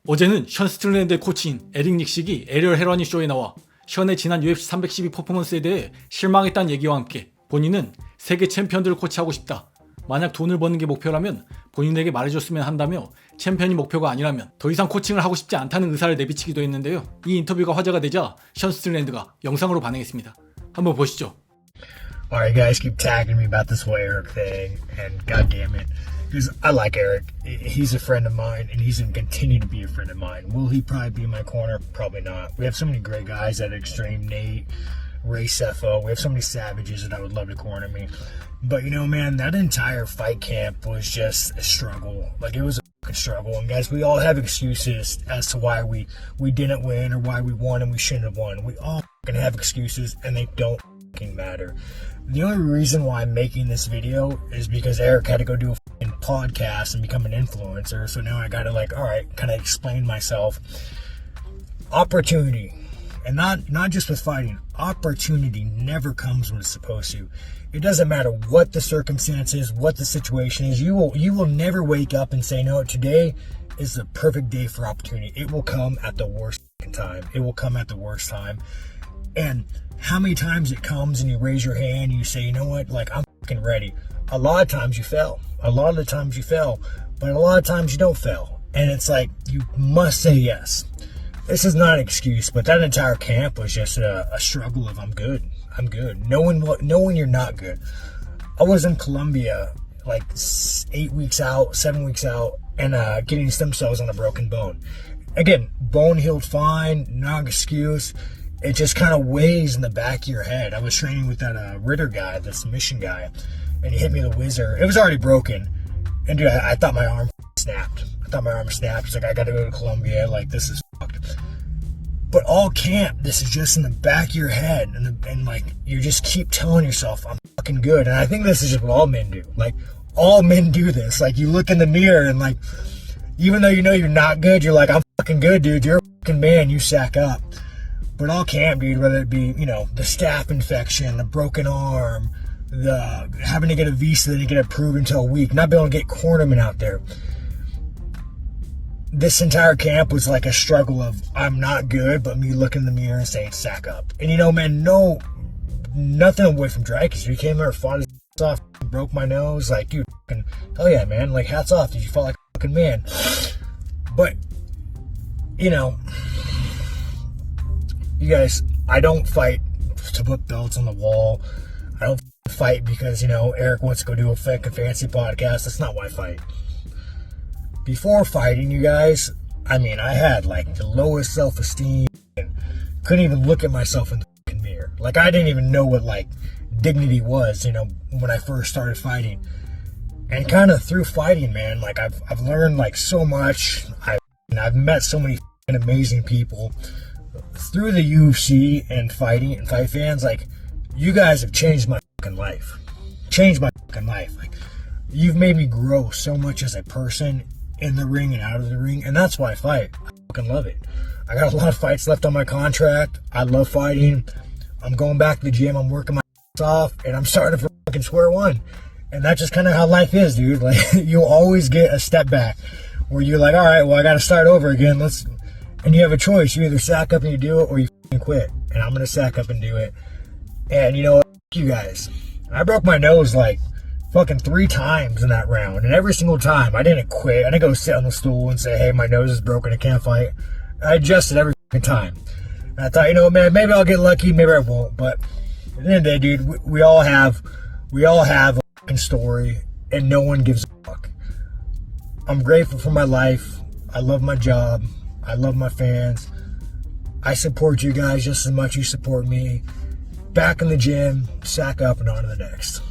어제는 션 스트릭랜드의 코치인 에릭 닉식이 에리얼 헤러니 쇼에 나와 션의 지난 UFC312 퍼포먼스에 대해 실망했다는 얘기와 함께 본인은 세계 챔피언들을 코치하고 싶다. 만약 돈을 버는 게 목표라면 본인에게 말해줬으면 한다며 챔피언이 목표가 아니라면 더 이상 코칭을 하고 싶지 않다는 의사를 내비치기도 했는데요. 이 인터뷰가 화제가 되자 션 스트릭랜드가 영상으로 반응했습니다. 한번 보시죠. Alright, you guys keep tagging me about this whole Eric thing, and goddamn it, because I like Eric. He's a friend of mine, and he's going to continue to be a friend of mine. Will he probably be in my corner? Probably not. We have so many great guys at Extreme, Nate, Ray Cepho. We have so many savages that I would love to corner me. But, you know, man, that entire fight camp was just a struggle. Like, it was a fucking struggle. And, guys, we all have excuses as to why we didn't win or why we won and we shouldn't have won. We all fucking have excuses, and they don't fucking matter. The only reason why I'm making this video is because Eric had to go do a fucking podcast and become an influencer. So now I gotta, like, alright, kind of explain myself. Opportunity. And not just with fighting. Opportunity never comes when it's supposed to. It doesn't matter what the circumstances, what the situation is. You will never wake up and say, no, today is the perfect day for opportunity. It will come at the worst time. It will come at the worst time. And how many times it comes and you raise your hand and you say, you know what, like, I'm fucking ready. A lot of times you fail. A lot of the times you fail. But a lot of times you don't fail. And it's like, you must say yes. This is not an excuse, but that entire camp was just a struggle of I'm good. Knowing you're not good. I was in Colombia like 8 weeks out, 7 weeks out, and getting stem cells on a broken bone. Again, bone healed fine, not an excuse. It just kind of weighs in the back of your head. I was training with that Ritter guy, the submission guy, and he hit me with a whizzer. It was already broken. And dude, I thought my arm snapped. It's like, I got to go to Colombia. Like, this is fucked. But all camp, this is just in the back of your head. And like, you just keep telling yourself, I'm fucking good. And I think this is just what all men do. Like, all men do this. Like, you look in the mirror and like, even though you know you're not good, you're like, I'm fucking good, dude. You're a fucking man. You sack up. But all camp, dude, whether it be, you know, the staph infection, the broken arm, the having to get a visa that didn't get approved until a week, not being able to get cornermen out there. This entire camp was like a struggle of I'm not good, but me looking in the mirror and saying sack up. And you know, man, nothing away from Dreykus. He came there, fought his off, broke my nose. Like, dude, hell yeah, man. Like, hats off, dude. You fought like a fucking man. But, you know, you guys, I don't fight to put belts on the wall. I don't fight because, you know, Eric wants to go do a fucking fancy podcast. That's not why I fight. Before fighting, you guys, I mean, I had like the lowest self-esteem and couldn't even look at myself in the fucking mirror. Like, I didn't even know what like dignity was, you know, when I first started fighting. And kind of through fighting, man, like I've learned like so much. I've met so many fucking amazing people through the UFC and fighting and fight fans. Like, you guys have changed my fucking life. Like, you've made me grow so much as a person in the ring and out of the ring, and that's why I fight. I fucking love it. I got a lot of fights left on my contract. I love fighting. I'm going back to the gym. I'm working my ass off, and I'm starting from fucking square one. And that's just kind of how life is, dude. Like, you'll always get a step back where you're like, all right, well, I got to start over again. And you have a choice. You either sack up and you do it, or you fucking quit. And I'm going to sack up and do it. And you know what? You guys. I broke my nose like fucking 3 times in that round. And every single time, I didn't quit. I didn't go sit on the stool and say, hey, my nose is broken, I can't fight. I adjusted every fucking time. And I thought, you know, man, maybe I'll get lucky, maybe I won't. But at the end of the day, dude, we all have a fucking story, and no one gives a fuck. I'm grateful for my life. I love my job. I love my fans. I support you guys just as much as you support me. Back in the gym, sack up, and on to the next.